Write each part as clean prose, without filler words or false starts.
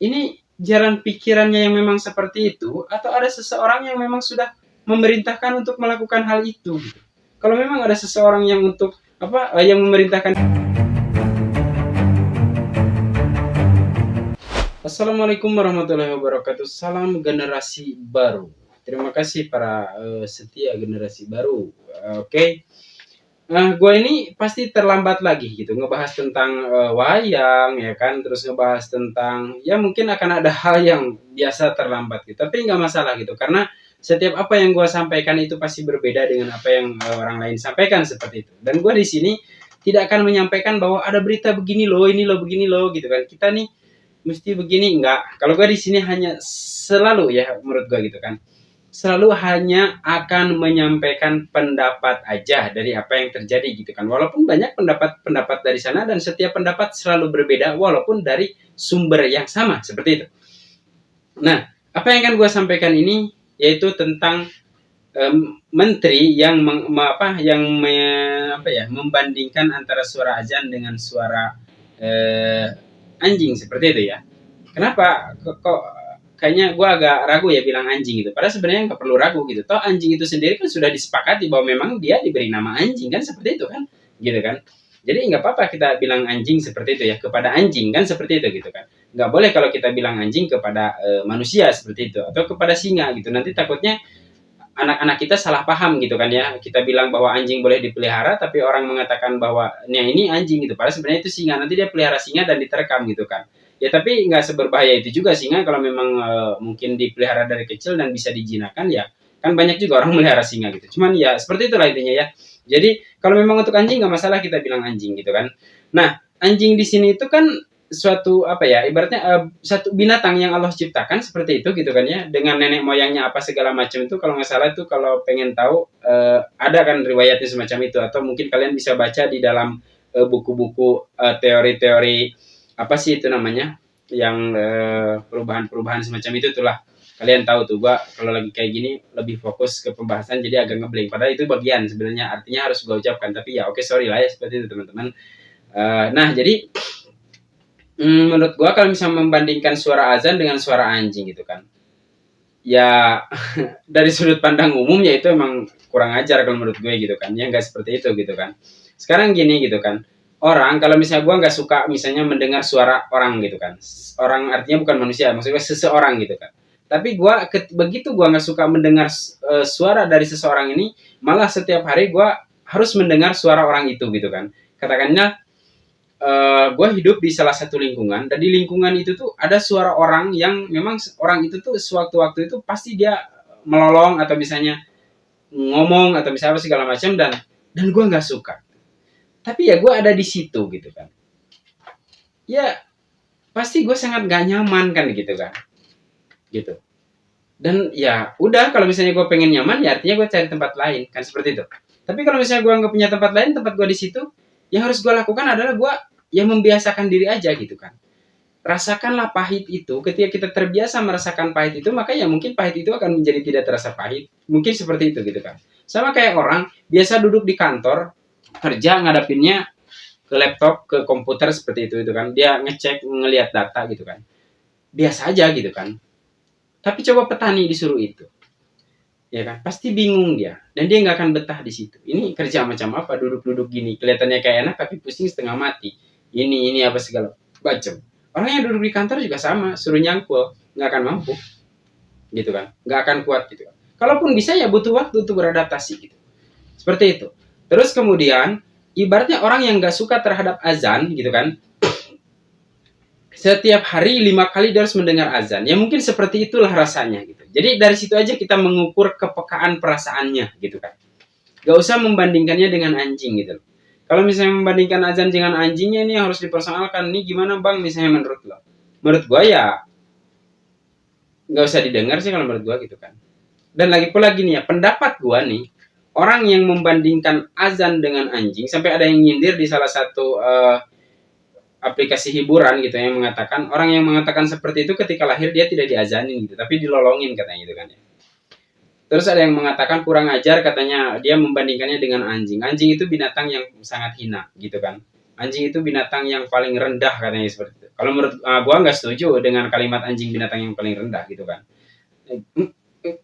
ini jalan pikirannya yang memang seperti itu, atau ada seseorang yang memang sudah memerintahkan untuk melakukan hal itu gitu. Kalau memang ada seseorang yang untuk yang memerintahkan. Assalamualaikum warahmatullahi wabarakatuh. Salam generasi baru. Terima kasih para setia generasi baru. Oke. Nah, gue ini pasti terlambat lagi gitu ngebahas tentang wayang ya kan, terus ngebahas tentang ya mungkin akan ada hal yang biasa terlambat gitu. Tapi nggak masalah gitu karena setiap apa yang gue sampaikan itu pasti berbeda dengan apa yang orang lain sampaikan seperti itu. Dan gue di sini tidak akan menyampaikan bahwa ada berita begini loh, ini loh, begini loh gitu kan. Kita nih mesti begini, enggak. Kalau gue di sini hanya selalu ya menurut gue gitu kan, selalu hanya akan menyampaikan pendapat aja dari apa yang terjadi gitu kan. Walaupun banyak pendapat-pendapat dari sana dan setiap pendapat selalu berbeda walaupun dari sumber yang sama seperti itu. Nah, apa yang akan gue sampaikan ini yaitu tentang menteri yang membandingkan antara suara azan dengan suara anjing seperti itu ya. Kenapa kok kayaknya gue agak ragu ya bilang anjing gitu. Padahal sebenarnya nggak perlu ragu gitu. Toh anjing itu sendiri kan sudah disepakati bahwa memang dia diberi nama anjing kan seperti itu kan, gitu kan. Jadi nggak apa-apa kita bilang anjing seperti itu ya kepada anjing kan seperti itu gitu kan. Nggak boleh kalau kita bilang anjing kepada manusia seperti itu atau kepada singa gitu. Nanti takutnya anak-anak kita salah paham gitu kan ya. Kita bilang bahwa anjing boleh dipelihara tapi orang mengatakan bahwa ini anjing gitu. Padahal sebenarnya itu singa. Nanti dia pelihara singa dan diterekam gitu kan. Ya tapi nggak seberbahaya itu juga singa kalau memang mungkin dipelihara dari kecil dan bisa dijinakan ya. Kan banyak juga orang melihara singa gitu. Cuman ya seperti itulah intinya ya. Jadi kalau memang untuk anjing nggak masalah kita bilang anjing gitu kan. Nah, anjing di sini itu kan suatu ibaratnya satu binatang yang Allah ciptakan seperti itu gitu kan ya, dengan nenek moyangnya apa segala macam itu. Kalau nggak salah itu kalau pengen tahu ada kan riwayatnya semacam itu, atau mungkin kalian bisa baca di dalam buku-buku teori-teori apa sih itu namanya yang perubahan-perubahan semacam itu itulah. Kalian tahu tuh, gua kalau lagi kayak gini lebih fokus ke pembahasan jadi agak ngeblank, padahal itu bagian sebenarnya artinya harus gua ucapkan, tapi ya oke, sorry lah ya seperti itu teman-teman. Nah jadi menurut gua kalau misalnya membandingkan suara azan dengan suara anjing gitu kan, ya dari sudut pandang umum ya itu emang kurang ajar kalau menurut gue gitu kan, ya nggak seperti itu gitu kan. Sekarang gini gitu kan, orang kalau misalnya gua nggak suka misalnya mendengar suara orang gitu kan, orang artinya bukan manusia, maksudnya seseorang gitu kan. Tapi begitu gua nggak suka mendengar suara dari seseorang ini, malah setiap hari gua harus mendengar suara orang itu gitu kan. Katakannya gue hidup di salah satu lingkungan, dan di lingkungan itu tuh ada suara orang yang memang orang itu tuh sewaktu-waktu itu pasti dia melolong atau misalnya ngomong atau misalnya apa segala macam, dan gue nggak suka. Tapi ya gue ada di situ gitu kan. Ya pasti gue sangat gak nyaman kan gitu kan. Gitu. Dan ya udah, kalau misalnya gue pengen nyaman ya artinya gue cari tempat lain kan seperti itu. Tapi kalau misalnya gue nggak punya tempat lain, tempat gue di situ, yang harus gue lakukan adalah gue yang membiasakan diri aja gitu kan. Rasakanlah pahit itu. Ketika kita terbiasa merasakan pahit itu, maka ya mungkin pahit itu akan menjadi tidak terasa pahit. Mungkin seperti itu gitu kan. Sama kayak orang biasa duduk di kantor kerja ngadapinnya ke laptop, ke komputer seperti itu kan. Dia ngecek, ngelihat data gitu kan. Biasa aja gitu kan. Tapi coba petani disuruh itu, ya kan, pasti bingung dia, dan dia nggak akan betah di situ. Ini kerja macam apa, duduk-duduk gini, kelihatannya kayak enak tapi pusing setengah mati. Ini apa segala macam. Orang yang duduk di kantor juga sama, suruh nyangkul nggak akan mampu, gitu kan, nggak akan kuat gitu kan. Kalaupun bisa ya butuh waktu untuk beradaptasi gitu. Seperti itu. Terus kemudian ibaratnya orang yang nggak suka terhadap azan gitu kan, setiap hari 5 kali dia harus mendengar azan. Ya mungkin seperti itulah rasanya gitu. Jadi dari situ aja kita mengukur kepekaan perasaannya gitu kan. Gak usah membandingkannya dengan anjing gitu. Kalau misalnya membandingkan azan dengan anjingnya, ini harus dipersoalkan. Ini gimana bang misalnya menurut lo? Menurut gua ya gak usah didengar sih kalau menurut gua gitu kan. Dan lagi pula gini ya, pendapat gua nih, orang yang membandingkan azan dengan anjing, sampai ada yang nyindir di salah satu aplikasi hiburan gitu yang mengatakan, orang yang mengatakan seperti itu ketika lahir dia tidak diazanin gitu, tapi dilolongin katanya gitu kan ya. Terus ada yang mengatakan kurang ajar katanya, dia membandingkannya dengan anjing. Anjing itu binatang yang sangat hina gitu kan. Anjing itu binatang yang paling rendah katanya seperti itu. Kalau menurut gua nggak setuju dengan kalimat anjing binatang yang paling rendah gitu kan.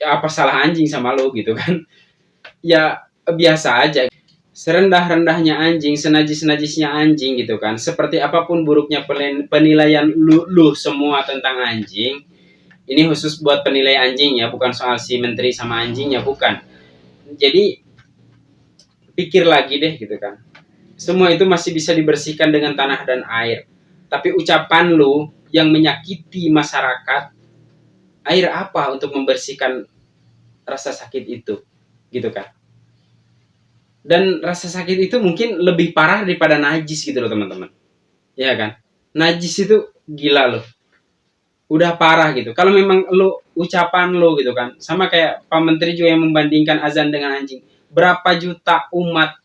Apa salah anjing sama lo gitu kan? Ya biasa aja. Serendah-rendahnya anjing, senajis-najisnya anjing gitu kan. Seperti apapun buruknya penilaian lu semua tentang anjing. Ini khusus buat penilai anjing ya, bukan soal si menteri sama anjingnya, bukan. Jadi pikir lagi deh gitu kan. Semua itu masih bisa dibersihkan dengan tanah dan air. Tapi ucapan lu yang menyakiti masyarakat, air apa untuk membersihkan rasa sakit itu? Gitu kan. Dan rasa sakit itu mungkin lebih parah daripada najis gitu loh teman-teman. Ya kan? Najis itu gila loh. Udah parah gitu. Kalau memang lo ucapan lo gitu kan, sama kayak Pak Menteri juga yang membandingkan azan dengan anjing. Berapa juta umat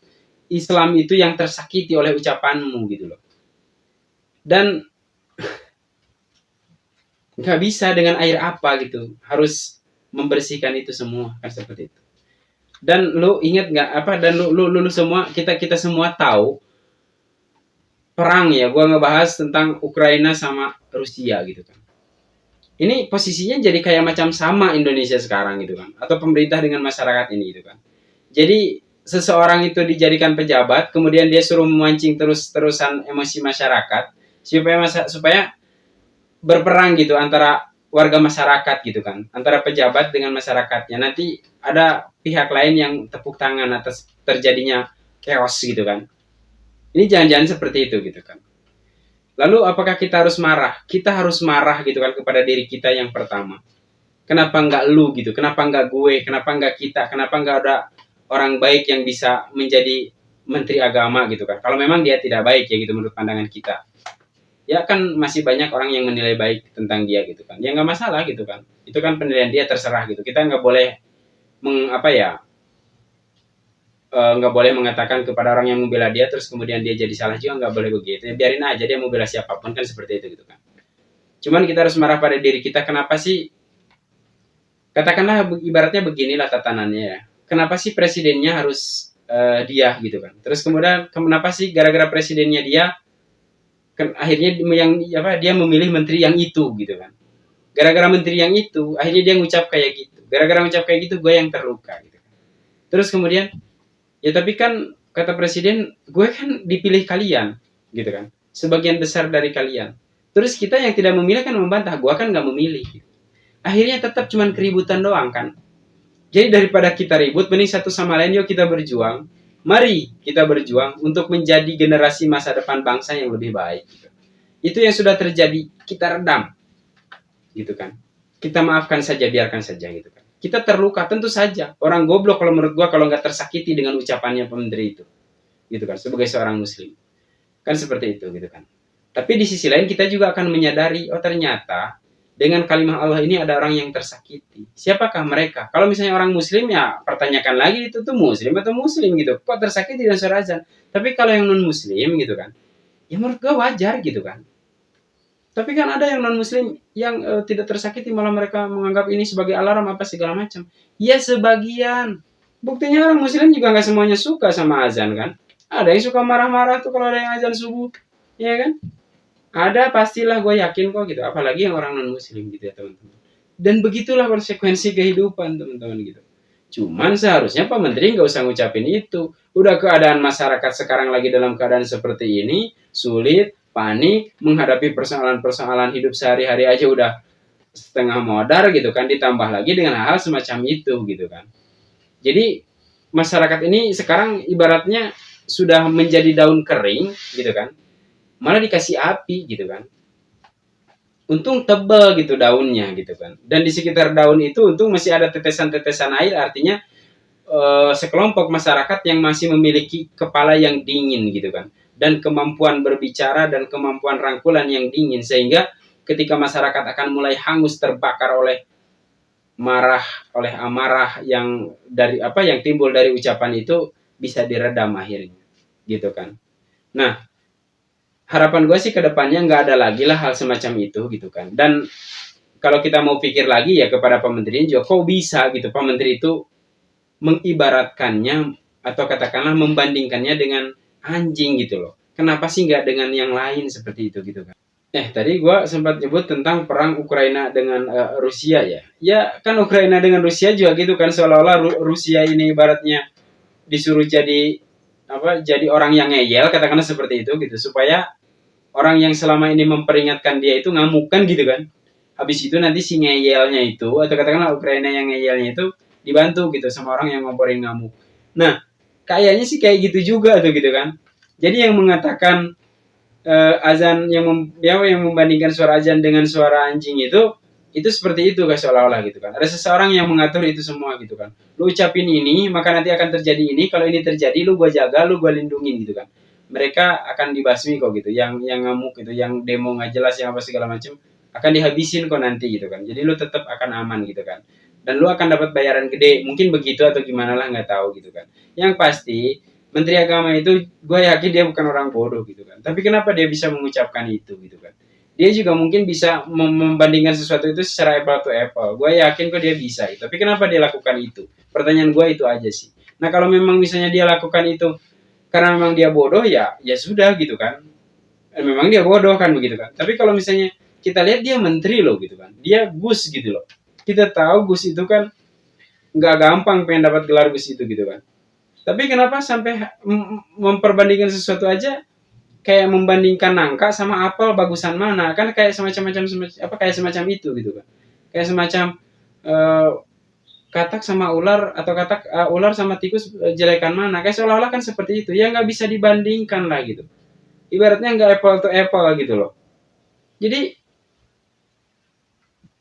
Islam itu yang tersakiti oleh ucapanmu gitu loh. Dan nggak bisa dengan air apa gitu. Harus membersihkan itu semua kan seperti itu. Dan lu ingat nggak apa? Dan lu semua kita semua tahu perang ya. Gua ngebahas tentang Ukraina sama Rusia gitu kan. Ini posisinya jadi kayak macam sama Indonesia sekarang gitu kan, atau pemerintah dengan masyarakat ini gitu kan. Jadi seseorang itu dijadikan pejabat, kemudian dia suruh memancing terus-terusan emosi masyarakat supaya berperang gitu antara warga masyarakat gitu kan, antara pejabat dengan masyarakatnya. Nanti ada pihak lain yang tepuk tangan atas terjadinya chaos gitu kan. Ini jangan-jangan seperti itu gitu kan. Lalu apakah kita harus marah? Kita harus marah gitu kan kepada diri kita yang pertama. Kenapa nggak lu gitu? Kenapa nggak gue? Kenapa nggak kita? Kenapa nggak ada orang baik yang bisa menjadi menteri agama gitu kan? Kalau memang dia tidak baik ya gitu menurut pandangan kita. Ya kan masih banyak orang yang menilai baik tentang dia gitu kan. Ya nggak masalah gitu kan. Itu kan penilaian dia terserah gitu. Kita nggak boleh nggak boleh mengatakan kepada orang yang membela dia terus kemudian dia jadi salah juga, nggak boleh begitu ya, biarin aja dia mau bela siapapun kan seperti itu gitu kan. Cuman kita harus marah pada diri kita, kenapa sih, katakanlah ibaratnya beginilah tatanannya ya, kenapa sih presidennya harus dia gitu kan, terus kemudian kenapa sih gara-gara presidennya dia akhirnya dia memilih menteri yang itu gitu kan, gara-gara menteri yang itu akhirnya dia ngucap kayak gitu, gara-gara ngucap kayak gitu gue yang terluka gitu kan. Terus kemudian ya tapi kan kata presiden, gue kan dipilih kalian, gitu kan. Sebagian besar dari kalian. Terus kita yang tidak memilih kan membantah, gue kan nggak memilih. Gitu. Akhirnya tetap cuman keributan doang kan. Jadi daripada kita ribut, mending satu sama lain, yuk kita berjuang. Mari kita berjuang untuk menjadi generasi masa depan bangsa yang lebih baik. Gitu. Itu yang sudah terjadi, kita redam. Gitu kan. Kita maafkan saja, biarkan saja gitu kan. Kita terluka, tentu saja. Orang goblok kalau menurut gua kalau nggak tersakiti dengan ucapannya Menteri itu. Gitu kan, sebagai seorang muslim. Kan seperti itu gitu kan. Tapi di sisi lain kita juga akan menyadari, oh ternyata dengan kalimat Allah ini ada orang yang tersakiti. Siapakah mereka? Kalau misalnya orang muslim ya pertanyakan lagi itu tuh muslim atau muslim gitu. Kok tersakiti dan suara azan? Tapi kalau yang non muslim gitu kan, ya menurut gua wajar gitu kan. Tapi kan ada yang non-muslim yang tidak tersakiti, malah mereka menganggap ini sebagai alarm apa segala macam. Ya sebagian. Buktinya orang muslim juga nggak semuanya suka sama azan kan. Ada yang suka marah-marah tuh kalau ada yang azan subuh. Ya kan? Ada pastilah, gue yakin kok gitu. Apalagi yang orang non-muslim gitu ya teman-teman. Dan begitulah konsekuensi kehidupan teman-teman gitu. Cuman seharusnya Pak Menteri nggak usah ngucapin itu. Udah keadaan masyarakat sekarang lagi dalam keadaan seperti ini, sulit, panik, menghadapi persoalan-persoalan hidup sehari-hari aja udah setengah modar gitu kan, ditambah lagi dengan hal semacam itu gitu kan. Jadi masyarakat ini sekarang ibaratnya sudah menjadi daun kering gitu kan, malah dikasih api gitu kan. Untung tebal gitu daunnya gitu kan, dan di sekitar daun itu untung masih ada tetesan-tetesan air, artinya sekelompok masyarakat yang masih memiliki kepala yang dingin gitu kan, dan kemampuan berbicara dan kemampuan rangkulan yang dingin, sehingga ketika masyarakat akan mulai hangus terbakar oleh amarah yang timbul dari ucapan itu, bisa diredam akhirnya gitu kan. Nah harapan gue sih kedepannya nggak ada lagi lah hal semacam itu gitu kan. Dan kalau kita mau pikir lagi ya kepada Pak Menteri juga, kok bisa gitu Pak Menteri itu mengibaratkannya atau katakanlah membandingkannya dengan anjing gitu loh. kenapa sih nggak dengan yang lain seperti itu gitu kan. Tadi gua sempat nyebut tentang perang Ukraina dengan Rusia ya. Ya kan Ukraina dengan Rusia juga gitu kan, seolah-olah Rusia ini ibaratnya disuruh jadi apa? Jadi orang yang ngeyel, katakanlah seperti itu gitu, supaya orang yang selama ini memperingatkan dia itu ngamuk kan gitu kan. Habis itu nanti si ngeyelnya itu, atau katakanlah Ukraina yang ngeyelnya itu dibantu gitu sama orang yang ngomporin ngamuk. Nah, kayaknya sih kayak gitu juga tuh gitu kan. Jadi yang mengatakan azan yang membandingkan suara azan dengan suara anjing itu seperti itu kan, seolah-olah gitu kan. Ada seseorang yang mengatur itu semua gitu kan. Lu ucapin ini, maka nanti akan terjadi ini. Kalau ini terjadi, lu gua jaga, lu gua lindungin gitu kan. Mereka akan dibasmi kok gitu. Yang ngamuk gitu, yang demo nggak jelas, yang apa segala macam, akan dihabisin kok nanti gitu kan. Jadi lu tetap akan aman gitu kan. Dan lu akan dapat bayaran gede. Mungkin begitu atau gimana lah, nggak tahu gitu kan. Yang pasti Menteri Agama itu gue yakin dia bukan orang bodoh gitu kan. Tapi kenapa dia bisa mengucapkan itu gitu kan? Dia juga mungkin bisa membandingkan sesuatu itu secara apple to apple. Gue yakin kok dia bisa. Gitu. Tapi kenapa dia lakukan itu? Pertanyaan gue itu aja sih. Nah kalau memang misalnya dia lakukan itu karena memang dia bodoh ya, ya sudah gitu kan. Memang dia bodoh kan begitu kan. Tapi kalau misalnya kita lihat dia menteri loh gitu kan. Dia Gus gitu loh. Kita tahu Gus itu kan nggak gampang pengen dapat gelar Gus itu gitu kan. Tapi kenapa sampai memperbandingkan sesuatu aja kayak membandingkan nangka sama apel bagusan mana, kan kayak semacam itu gitu kan, kayak semacam uh, katak sama ular atau katak ular sama tikus jelekan mana, kayak seolah-olah kan seperti itu ya, nggak bisa dibandingkan lah gitu, ibaratnya nggak apple to apple gitu loh. Jadi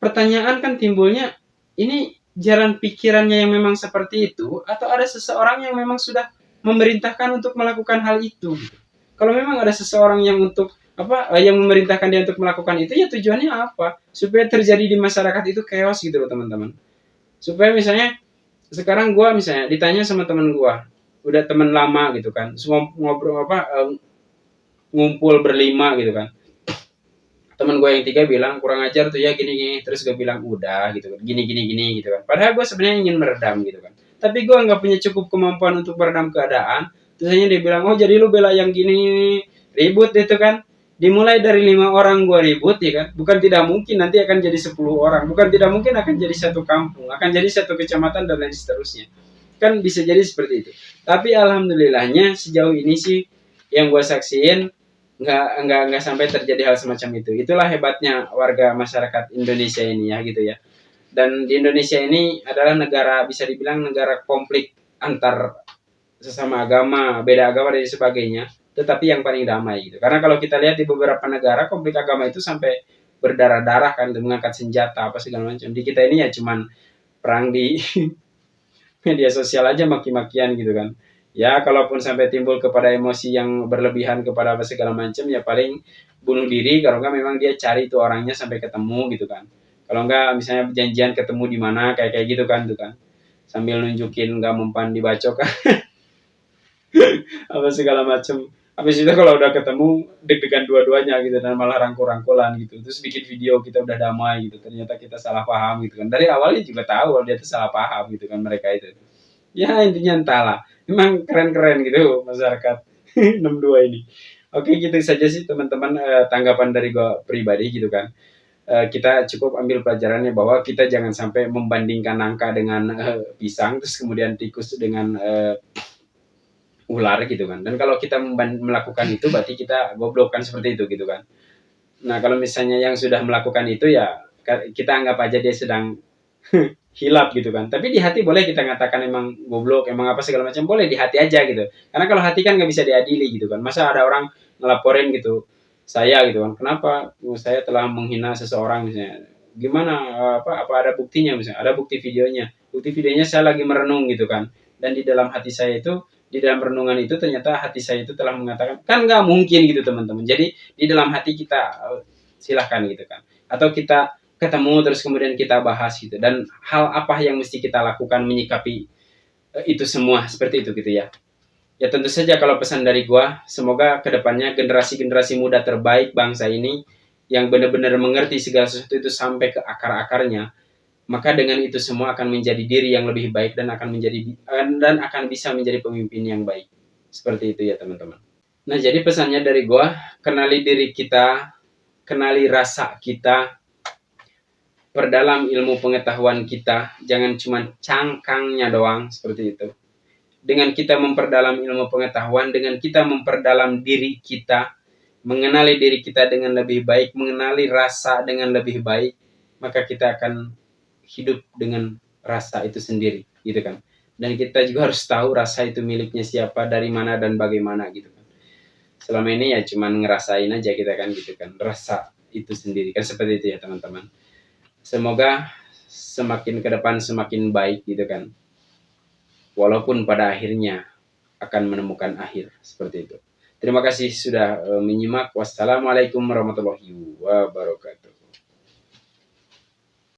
pertanyaan kan timbulnya, ini jalan pikirannya yang memang seperti itu atau ada seseorang yang memang sudah memerintahkan untuk melakukan hal itu gitu. Kalau memang ada seseorang yang untuk yang memerintahkan dia untuk melakukan itu, ya tujuannya apa? Supaya terjadi di masyarakat itu chaos gitu loh teman-teman. Supaya misalnya sekarang gua misalnya ditanya sama teman gua, udah teman lama gitu kan, ngobrol ngumpul berlima gitu kan. Teman gue yang tiga bilang kurang ajar tuh ya gini, terus gue bilang udah gitu kan, gini gitu kan. Padahal gue sebenarnya ingin meredam gitu kan, tapi gue nggak punya cukup kemampuan untuk meredam keadaan. Terus hanya dia bilang, oh jadi lu bela yang gini, ribut itu kan. Dimulai dari 5 orang gue ribut ya kan, bukan tidak mungkin nanti akan jadi 10 orang, bukan tidak mungkin akan jadi satu kampung, akan jadi satu kecamatan dan lain seterusnya, kan bisa jadi seperti itu. Tapi alhamdulillahnya sejauh ini sih yang gue saksiin nggak sampai terjadi hal semacam itu. Itulah hebatnya warga masyarakat Indonesia ini ya gitu ya. Dan di Indonesia ini adalah negara, bisa dibilang negara konflik antar sesama agama, beda agama dan sebagainya, tetapi yang paling damai gitu. Karena kalau kita lihat di beberapa negara konflik agama itu sampai berdarah-darah kan, mengangkat senjata apa segala macam. Di kita ini ya cuman perang di media sosial aja, maki-makian gitu kan. Ya kalaupun sampai timbul kepada emosi yang berlebihan kepada apa segala macam, ya paling bunuh diri, kalau enggak memang dia cari tuh orangnya sampai ketemu gitu kan. Kalau enggak misalnya janjian ketemu di mana kayak kayak gitu kan tuh kan, sambil nunjukin enggak mempan dibacok kan apa segala macam. Habis itu kalau udah ketemu deg-degan dua-duanya gitu, dan malah rangkul-rangkulan gitu, terus bikin video kita udah damai gitu, ternyata kita salah paham gitu kan. Dari awalnya juga tahu kalau dia tuh salah paham gitu kan mereka itu. Ya intinya entahlah, memang keren-keren gitu masyarakat 62 ini. Oke gitu saja sih teman-teman, tanggapan dari gue pribadi gitu kan. Kita cukup ambil pelajarannya bahwa kita jangan sampai membandingkan nangka dengan pisang, terus kemudian tikus dengan ular gitu kan. Dan kalau kita melakukan itu berarti kita goblok kan, seperti itu gitu kan. Nah kalau misalnya yang sudah melakukan itu ya kita anggap aja dia sedang hilap gitu kan. Tapi di hati boleh kita ngatakan emang goblok, emang apa segala macam, boleh di hati aja gitu. Karena kalau hati kan nggak bisa diadili gitu kan. Masa ada orang ngelaporin gitu saya gitu kan, kenapa saya telah menghina seseorang misalnya, gimana, apa ada buktinya misalnya, ada bukti videonya saya lagi merenung gitu kan, dan di dalam hati saya itu, di dalam renungan itu ternyata hati saya itu telah mengatakan, kan nggak mungkin gitu teman-teman. Jadi di dalam hati kita silahkan gitu kan, atau kita ketemu terus kemudian kita bahas gitu, dan hal apa yang mesti kita lakukan menyikapi itu semua seperti itu gitu ya. Ya tentu saja kalau pesan dari gua, semoga kedepannya generasi-generasi muda terbaik bangsa ini yang benar-benar mengerti segala sesuatu itu sampai ke akar-akarnya, maka dengan itu semua akan menjadi diri yang lebih baik dan akan bisa menjadi pemimpin yang baik. Seperti itu ya teman-teman. Nah, jadi pesannya dari gua, kenali diri kita, kenali rasa kita, perdalam ilmu pengetahuan kita, jangan cuma cangkangnya doang, seperti itu. Dengan kita memperdalam ilmu pengetahuan, dengan kita memperdalam diri kita, mengenali diri kita dengan lebih baik, mengenali rasa dengan lebih baik, maka kita akan hidup dengan rasa itu sendiri, gitu kan. Dan kita juga harus tahu rasa itu miliknya siapa, dari mana dan bagaimana, gitu kan. Selama ini ya cuman ngerasain aja kita kan, gitu kan. Rasa itu sendiri kan, seperti itu ya teman-teman. Semoga semakin ke depan semakin baik, gitu kan. Walaupun pada akhirnya akan menemukan akhir, seperti itu. Terima kasih sudah menyimak. Wassalamualaikum warahmatullahi wabarakatuh.